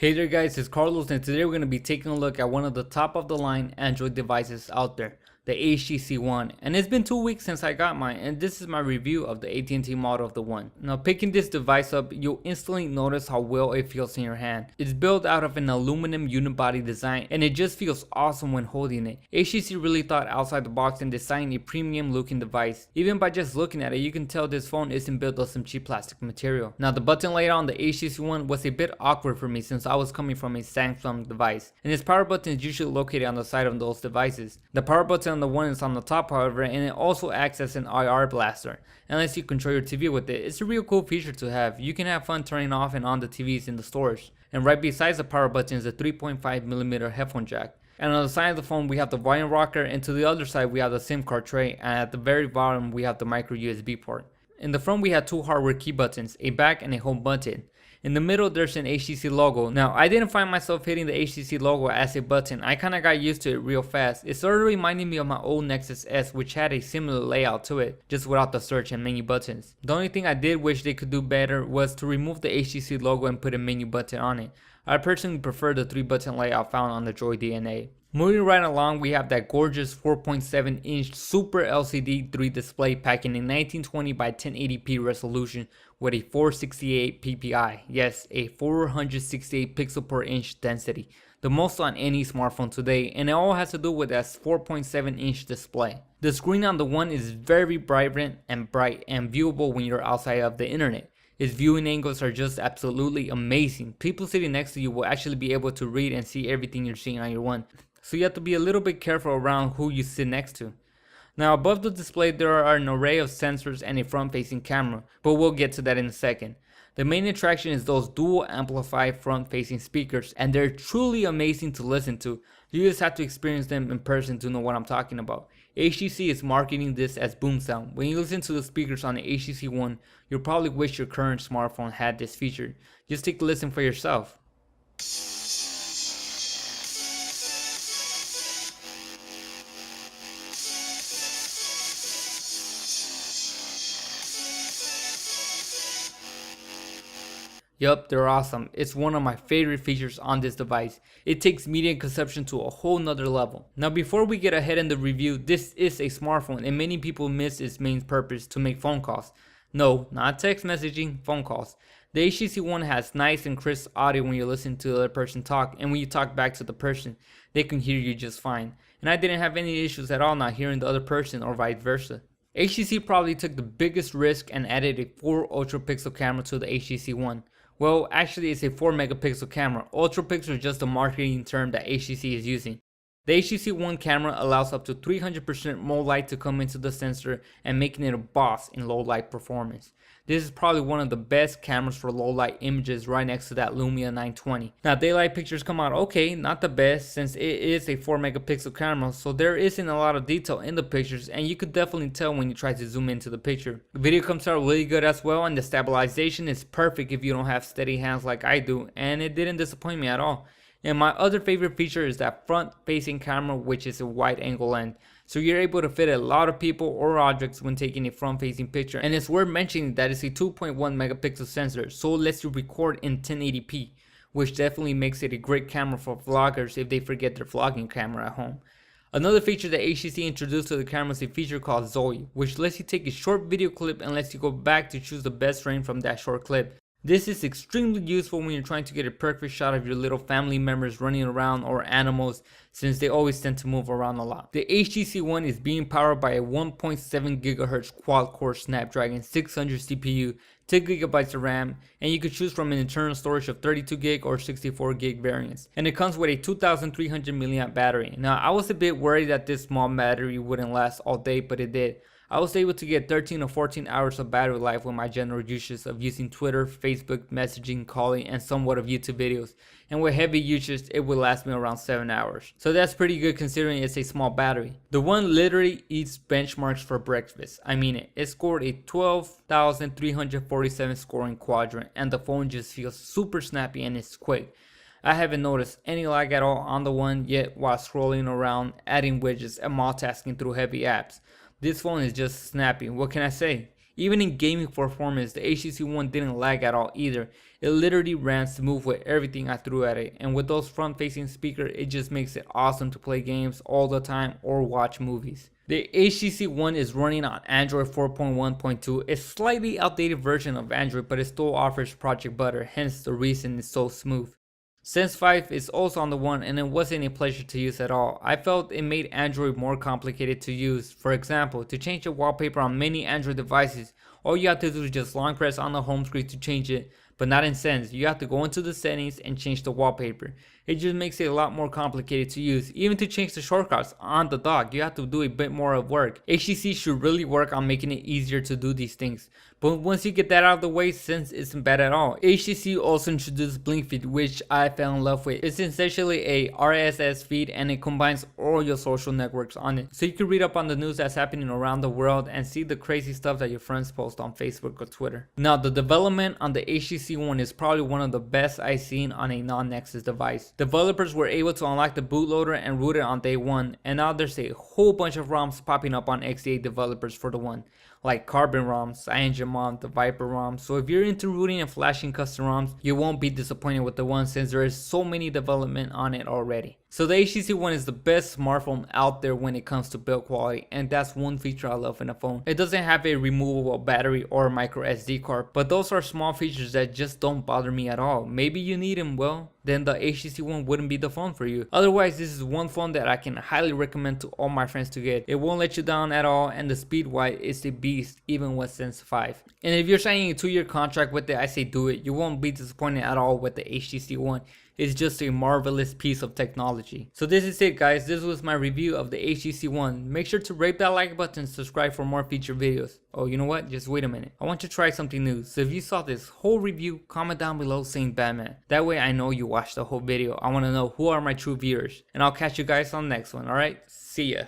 Hey there guys, it's Carlos and today we're going to be taking a look at one of the top of the line Android devices out there, the HTC One. And it's been 2 weeks since I got mine, and this is my review of the AT&T model of the One. Now picking this device up, you'll instantly notice how well it feels in your hand. It's built out of an aluminum unibody design and it just feels awesome when holding it. HTC really thought outside the box and designed a premium looking device. Even by just looking at it, you can tell this phone isn't built of some cheap plastic material. Now the button layout on the HTC One was a bit awkward for me since I was coming from a Samsung device, and its power button is usually located on the side of those devices. The power button on the One is on the top however, and it also acts as an IR blaster and lets you control your TV with it. It's a real cool feature to have. You can have fun turning off and on the TVs in the stores. And right beside the power button is a 3.5mm headphone jack. And on the side of the phone we have the volume rocker, and to the other side we have the SIM card tray, and at the very bottom we have the micro USB port. In the front we have two hardware key buttons, a back and a home button. In the middle there's an HTC logo. Now I didn't find myself hitting the HTC logo as a button. I kinda got used to it real fast. It started reminding me of my old Nexus S, which had a similar layout to it, just without the search and menu buttons. The only thing I did wish they could do better was to remove the HTC logo and put a menu button on it. I personally prefer the 3-button layout found on the Droid DNA. Moving right along, we have that gorgeous 4.7-inch Super LCD 3 display packing a 1920 by 1080p resolution with a 468 ppi. Yes, a 468 pixel per inch density, the most on any smartphone today, and it all has to do with that 4.7-inch display. The screen on the One is very vibrant and bright and viewable when you're outside of the internet. Its viewing angles are just absolutely amazing. People sitting next to you will actually be able to read and see everything you're seeing on your One. So you have to be a little bit careful around who you sit next to. Now above the display there are an array of sensors and a front facing camera, but we'll get to that in a second. The main attraction is those dual amplified front facing speakers, and they're truly amazing to listen to. You just have to experience them in person to know what I'm talking about. HTC is marketing this as boom sound. When you listen to the speakers on the HTC One, you'll probably wish your current smartphone had this feature. Just take a listen for yourself. Yup, they're awesome. It's one of my favorite features on this device. It takes media consumption to a whole nother level. Now before we get ahead in the review, this is a smartphone and many people miss its main purpose, to make phone calls. No, not text messaging, phone calls. The HTC One has nice and crisp audio when you listen to the other person talk, and when you talk back to the person, they can hear you just fine. And I didn't have any issues at all not hearing the other person or vice versa. HTC probably took the biggest risk and added a 4 ultra pixel camera to the HTC One. Well, actually it's a 4 megapixel camera. Ultra pixel is just a marketing term that HTC is using. The HTC One camera allows up to 300% more light to come into the sensor and making it a boss in low light performance. This is probably one of the best cameras for low light images, right next to that Lumia 920. Now daylight pictures come out okay, not the best since it is a 4 megapixel camera, so there isn't a lot of detail in the pictures and you could definitely tell when you try to zoom into the picture. The video comes out really good as well, and the stabilization is perfect if you don't have steady hands like I do, and it didn't disappoint me at all. And my other favorite feature is that front facing camera, which is a wide angle lens. So you're able to fit a lot of people or objects when taking a front facing picture. And it's worth mentioning that it's a 2.1 megapixel sensor, so it lets you record in 1080p, which definitely makes it a great camera for vloggers if they forget their vlogging camera at home. Another feature that HTC introduced to the camera is a feature called Zoe, which lets you take a short video clip and lets you go back to choose the best frame from that short clip. This is extremely useful when you're trying to get a perfect shot of your little family members running around or animals, since they always tend to move around a lot. The HTC One is being powered by a 1.7 GHz quad-core Snapdragon 600 CPU, 2 GB of RAM, and you could choose from an internal storage of 32 GB or 64 GB variants. And it comes with a 2300 mAh battery. Now I was a bit worried that this small battery wouldn't last all day, but it did. I was able to get 13 or 14 hours of battery life with my general usage of using Twitter, Facebook, messaging, calling, and somewhat of YouTube videos. And with heavy usage, it would last me around 7 hours. So that's pretty good considering it's a small battery. The One literally eats benchmarks for breakfast. I mean it. It scored a 12,347 scoring quadrant, and the phone just feels super snappy and it's quick. I haven't noticed any lag at all on the One yet while scrolling around, adding widgets, and multitasking through heavy apps. This phone is just snappy, what can I say? Even in gaming performance, the HTC One didn't lag at all either, It literally ran smooth with everything I threw at it, and with those front facing speakers, it just makes it awesome to play games all the time or watch movies. The HTC One is running on Android 4.1.2, a slightly outdated version of Android, but it still offers Project Butter, hence the reason it's so smooth. Sense 5 is also on the One, and it wasn't a pleasure to use at all. I felt it made Android more complicated to use. For example, to change the wallpaper on many Android devices, all you have to do is just long press on the home screen to change it, but not in Sense. You have to go into the settings and change the wallpaper. It just makes it a lot more complicated to use. Even to change the shortcuts on the dock, you have to do a bit more of work. HTC should really work on making it easier to do these things. But once you get that out of the way, Sense isn't bad at all. HTC also introduced Blink feed, which I fell in love with. It's essentially a RSS feed, and it combines all your social networks on it. So you can read up on the news that's happening around the world and see the crazy stuff that your friends post on Facebook or Twitter. Now, the development on the HTC One is probably one of the best I've seen on a non-Nexus device. Developers were able to unlock the bootloader and root it on day one, and now there's a whole bunch of ROMs popping up on XDA developers for the One, like Carbon ROMs, CyanogenMod, the Viper ROM. So if you're into rooting and flashing custom ROMs, you won't be disappointed with the One since there is so many development on it already. So the HTC One is the best smartphone out there when it comes to build quality, and that's one feature I love in a phone. It doesn't have a removable battery or micro SD card, but those are small features that just don't bother me at all. Maybe you need them, well, then the HTC One wouldn't be the phone for you. Otherwise, this is one phone that I can highly recommend to all my friends to get. It won't let you down at all, and the speed wise is a beast even with Sense 5. And if you're signing a 2-year contract with it, I say do it. You won't be disappointed at all with the HTC One. It's just a marvelous piece of technology. So this is it, guys. This was my review of the HTC One. Make sure to rate that like button, subscribe for more feature videos. Oh, you know what? Just wait a minute. I want to try something new. So if you saw this whole review, comment down below saying Batman. That way I know you watched the whole video. I want to know who are my true viewers. And I'll catch you guys on the next one, alright? See ya.